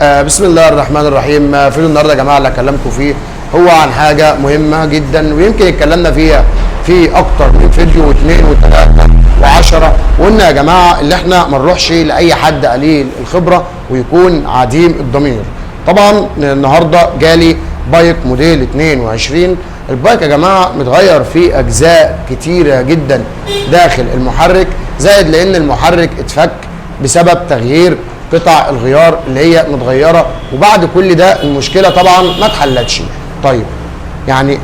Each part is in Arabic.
بسم الله الرحمن الرحيم. فيديو النهارده يا جماعه اللي هكلمكم فيه هو عن حاجه مهمه جدا، ويمكن اتكلمنا فيها في اكتر من فيديو واثنين وثلاثه وعشره، وقلنا يا جماعه اللي احنا ما نروحش لاي حد قليل الخبره ويكون عديم الضمير. طبعا النهارده جالي بايك موديل 22. البايك يا جماعه متغير فيه اجزاء كتيره جدا داخل المحرك، زائد لان المحرك اتفك بسبب تغيير قطع الغيار اللي هي متغيره، وبعد كل ده المشكله طبعا ما اتحلتش. طيب يعني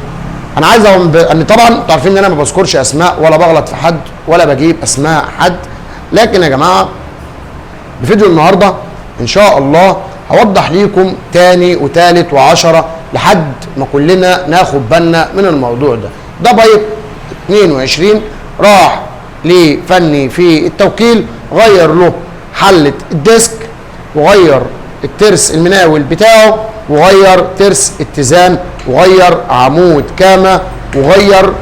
انا عايز ان طبعا انتوا عارفين ان انا ما بذكرش اسماء ولا بغلط في حد ولا بجيب اسماء حد، لكن يا جماعه بفيديو النهارده ان شاء الله هوضح ليكم تاني وتالت وعشرة لحد ما كلنا ناخد بالنا من الموضوع ده. ده بايك 22 راح لفني في التوكيل، غير له حلة الديسك، وغير الترس المناول بتاعه، وغير ترس اتزان، وغير عمود كامة، وغير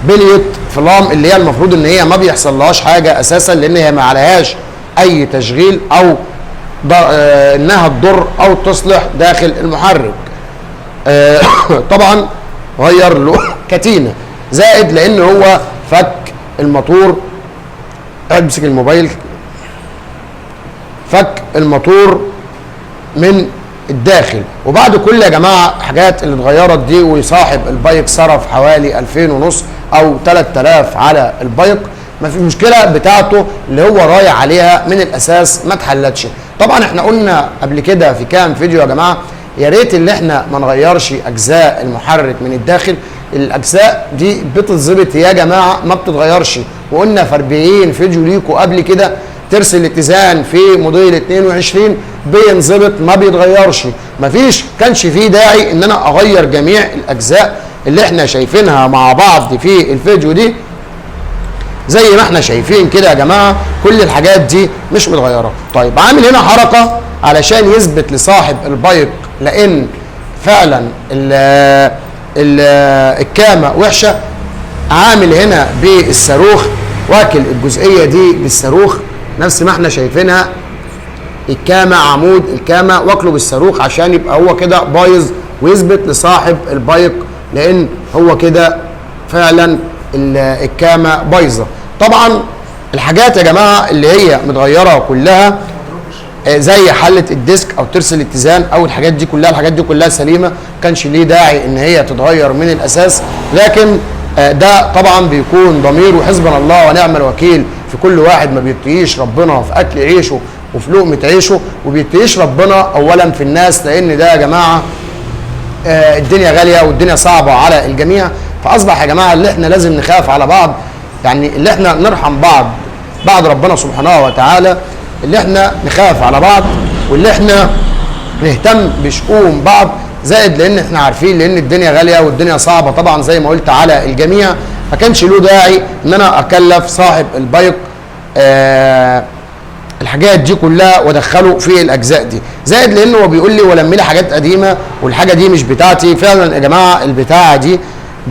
بلية فلام اللي هي المفروض ان هي ما بيحصلهاش حاجة اساسا، لان هي ما عليهاش اي تشغيل او انها تضر او تصلح داخل المحرك. طبعا غير له كتينة، زائد لان هو فك الموتور. امسك الموبايل. فك الموتور من الداخل. وبعد كل يا جماعه حاجات اللي اتغيرت دي، وصاحب البايك صرف حوالي 2500 او 3000 على البايك، ما في المشكله بتاعته اللي هو رايح عليها من الاساس ما اتحلتش. طبعا احنا قلنا قبل كده في كام فيديو يا جماعه يا ريت اللي احنا ما نغيرش اجزاء المحرك من الداخل، الاجزاء دي بتتظبط يا جماعه ما بتتغيرش. وقلنا في 40 فيديو ليكوا قبل كده ترس الاتزان في موديل 22 بينظبط ما بيتغيرش، مفيش كانش فيه داعي ان انا اغير جميع الاجزاء اللي احنا شايفينها مع بعض في الفيديو دي. زي ما احنا شايفين كده يا جماعه كل الحاجات دي مش متغيره. طيب عامل هنا حركه علشان يثبت لصاحب البايك، لان فعلا الكامه وحشه. عامل هنا بالصاروخ، واكل الجزئيه دي بالصاروخ نفس ما احنا شايفينها، الكامه عمود الكامه واكله بالصاروخ عشان يبقى هو كده بايظ، ويثبت لصاحب البايك لان هو كده فعلا الكامه بايظه. طبعا الحاجات يا جماعه اللي هي متغيره كلها زي حله الديسك او ترس الاتزان او الحاجات دي كلها، الحاجات دي كلها سليمه، كانش ليه داعي ان هي تتغير من الاساس. لكن ده طبعا بيكون ضمير وحسبنا الله ونعم الوكيل في كل واحد ما بيتقيش ربنا في اكل عيشه وفي لقمه عيشه، وبيتقيش ربنا اولا في الناس، لان ده يا جماعه الدنيا غاليه والدنيا صعبه على الجميع. فاصبح يا جماعه اللي احنا لازم نخاف على بعض، يعني اللي احنا نرحم بعد ربنا سبحانه وتعالى، اللي احنا نخاف على بعض، واللي احنا نهتم بشؤون بعض، زائد لان احنا عارفين لان الدنيا غاليه والدنيا صعبه طبعا زي ما قلت على الجميع. ما كانش له داعي ان انا اكلف صاحب البايك الحاجات دي كلها وادخله في الاجزاء دي، زائد لانه هو بيقول لي ولم لي حاجات قديمه والحاجه دي مش بتاعتي. فعلا يا جماعه البتاعه دي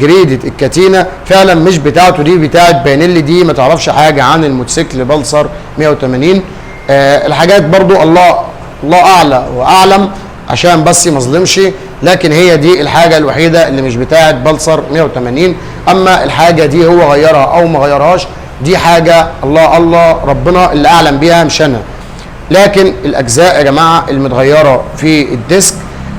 جريدة الكاتينا فعلا مش بتاعته، دي بتاعت باينيلي، دي ما تعرفش حاجه عن الموتوسيكل بلسر 180. الحاجات برضو الله اعلى واعلم عشان بس ما اظلمش، لكن هي دي الحاجه الوحيده اللي مش بتاعت بلسر 180. اما الحاجه دي هو غيرها او ما غيرهاش دي حاجه الله ربنا اللي اعلم بيها مش انا. لكن الاجزاء يا جماعه المتغيره في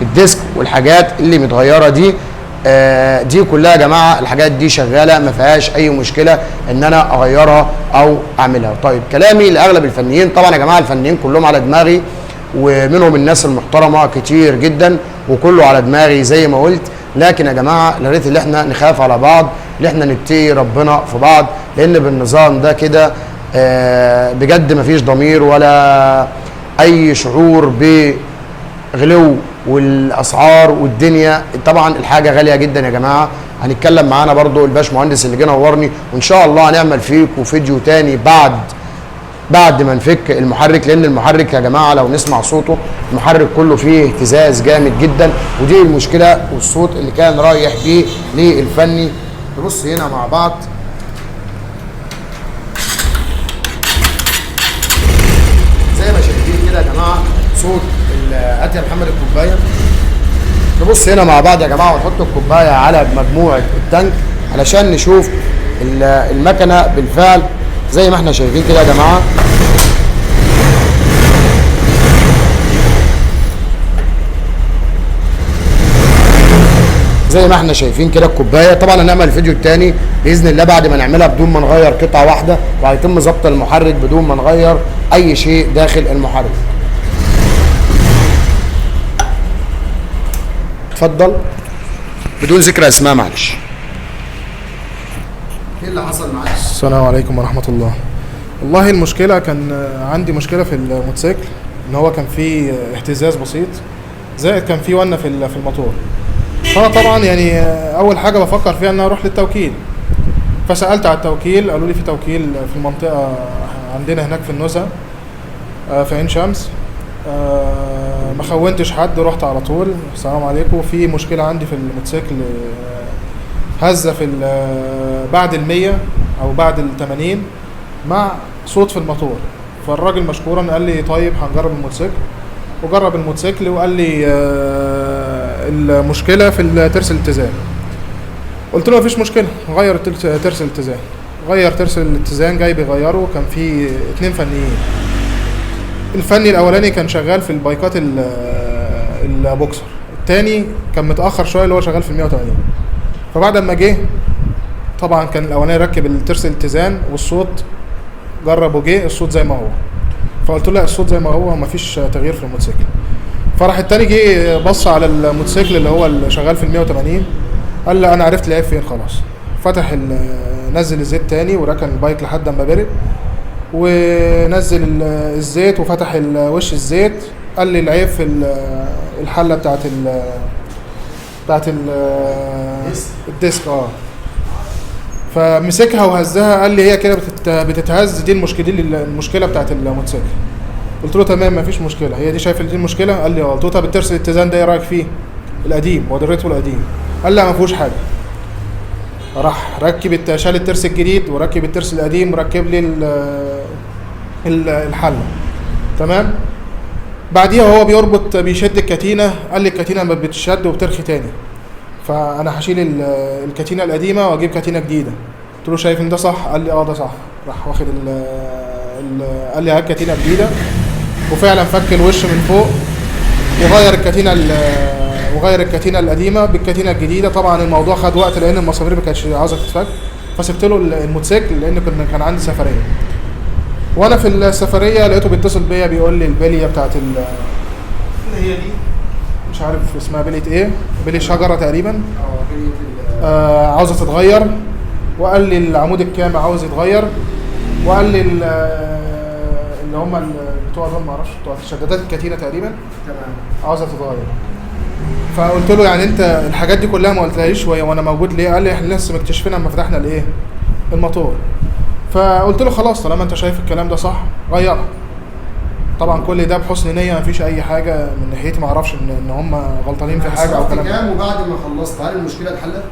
الديسك والحاجات اللي متغيره دي كلها يا جماعه الحاجات دي شغاله ما فيهاش اي مشكله ان انا اغيرها او اعملها. طيب كلامي لاغلب الفنيين، طبعا يا جماعه الفنيين كلهم على دماغي، ومنهم الناس المحترمه كتير جدا وكله على دماغي زي ما قلت، لكن يا جماعه يا ريت اللي احنا نخاف على بعض، اللي احنا نتقي ربنا في بعض، لان بالنظام ده كده بجد مفيش ضمير ولا اي شعور بغلو والاسعار والدنيا. طبعا الحاجه غاليه جدا يا جماعه. هنتكلم معانا برضو الباش مهندس اللي جه نورني، وان شاء الله هنعمل فيكم فيديو تاني بعد ما نفك المحرك، لان المحرك يا جماعه لو نسمع صوته المحرك كله فيه اهتزاز جامد جدا، ودي المشكله والصوت اللي كان رايح بيه للفني. نبص هنا مع بعض زي ما شايفين كده يا جماعه صوت يا محمد الكوبايه. نبص هنا مع بعض يا جماعه ونحط الكوبايه على مجموعه التانك علشان نشوف المكنه بالفعل زي ما احنا شايفين كده يا جماعه. زي ما احنا شايفين كده الكوبايه. طبعا هنعمل الفيديو الثاني باذن الله بعد ما نعملها بدون ما نغير قطعه واحده، وهيتم ظبط المحرك بدون ما نغير اي شيء داخل المحرك. اتفضل بدون ذكر اسماء معلش. ايه اللي حصل معاك؟ السلام عليكم ورحمة الله. والله المشكلة كان عندي مشكلة في الموتوسيكل، ان هو كان فيه اهتزاز بسيط، زائد كان فيه ونة في الموتور. فانا طبعا يعني اول حاجة بفكر فيها ان انا اروح للتوكيل، فسألت على التوكيل، قالوا لي في توكيل في المنطقة عندنا هناك في النزهة في عين شمس. ما خونتش حد، رحت على طول. السلام عليكم، في مشكلة عندي في الموتوسيكل، هزة في بعد 100 او بعد 80 مع صوت في الموتور. فالراجل مشكورا قال لي طيب هنجرب الموتوسيكل، وجرب الموتوسيكل وقال لي المشكلة في ترس الاتزان. قلت له مفيش مشكلة، غير ترس الاتزان. غير ترس الاتزان، جاي بيغيره. كان في 2 فنيين. الفني الاولاني كان شغال في البايكات البوكسر، التاني كان متاخر شويه اللي هو شغال في 180. فبعد ما جه طبعا كان الاولاني ركب الترس الاتزان والصوت جرب وجه الصوت زي ما هو. فقلت له لا الصوت زي ما هو، مفيش تغيير في الموتوسيكل. فراح التاني جه بص على الموتوسيكل اللي هو اللي شغال في 180، قال لي انا عرفت العيب فين خلاص. فتح نزل الزيت تاني وركن البايك لحد ما برد، ونزل الزيت وفتح وش الزيت. قال لي العيب في الحله بتاعت الديسك. فمسكها وهزها، قال لي هي كده بتتهز، دي المشكله بتاعت الموتوسيكل. قلت له تمام مفيش مشكله، هي دي شايف دي المشكله؟ قال لي اه. قلت له طب الترس الاتزان ده ايه رايك فيه؟ القديم، وريته القديم. قال لا ما فيهوش حاجه. راح ركب شال الترس الجديد وركب الترس القديم وركب لي الحله. تمام. بعديها وهو بيربط بيشد الكتينه، قال لي الكتينه ما بتشد وبترخي تاني، فانا هشيل الكتينه القديمه واجيب كتينه جديده. قلت له شايف ان ده صح؟ قال لي اه ده صح. راح واخد قال لي هات كتينه جديده، وفعلا فك الوش من فوق وغير الكتينه القديمه بالكتينه الجديده. طبعا الموضوع خد وقت لان المسامير ما كانتش عاوزه تتفك، فسبت له الموتوسيكل لان كان عندي سفريه. وانا في السفريه لقيته بيتصل بيا بيقول لي البليه بتاعت اللي هي دي مش عارف اسمها بليه ايه، بليه شجره تقريبا، عاوزه تتغير. وقال لي العمود الكامل عاوز يتغير، وقال لي اللي هم بتوع دول ما اعرفش، بتوع شدادات الكتينه تقريبا تمام عاوزه تتغير. فقلت له يعني انت الحاجات دي كلها ما قلتلهاش وانا موجود ليه؟ قال لي احنا لسه مكتشفينها لما فتحنا الايه الموتور. فقلت له خلاص طالما انت شايف الكلام ده صح غيرها. طبعا كل ده بحسن نيه، ما فيش اي حاجه من ناحيتي، ما اعرفش ان هم غلطانين في حاجه او كلام كام. وبعد ما خلصت هل المشكله اتحلت؟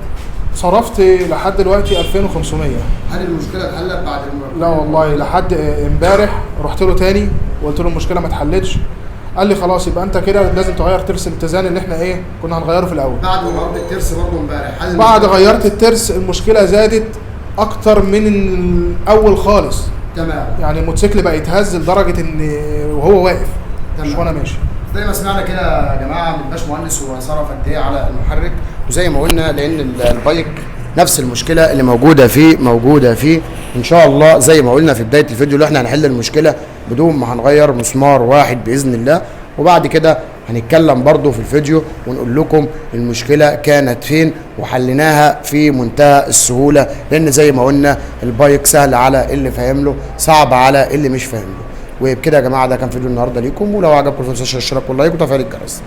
صرفت لحد دلوقتي 2500. هل المشكله اتحلت بعد لا والله لحد امبارح رحت له تاني وقلت له المشكله ما اتحلتش. قال لي خلاص يبقى انت كده لازم تغير ترس الاتزان اللي احنا كنا هنغيره في الاول. بعد ما غيرت الترس برضه امبارح بعد غيرت الترس المشكله زادت اكتر من الاول خالص. تمام. يعني الموتوسيكل بقى يتهز لدرجه ان وهو واقف مش وانا ماشي. زي ما سمعنا كده يا جماعه من الباشمهندس هو صرف قد ايه على المحرك، وزي ما قلنا لان البايك نفس المشكله اللي موجوده فيه ان شاء الله. زي ما قلنا في بدايه الفيديو اللي احنا هنحل المشكله بدون ما هنغير مسمار واحد باذن الله، وبعد كده هنتكلم برضو في الفيديو ونقول لكم المشكله كانت فين وحليناها في منتهى السهوله، لان زي ما قلنا البايك سهل على اللي فاهم له، صعب على اللي مش فاهم له. وبكده يا جماعه ده كان فيديو النهارده ليكم، ولو عجبكم ما تنسوش الاشتراك واللايك وتفعيل الجرس.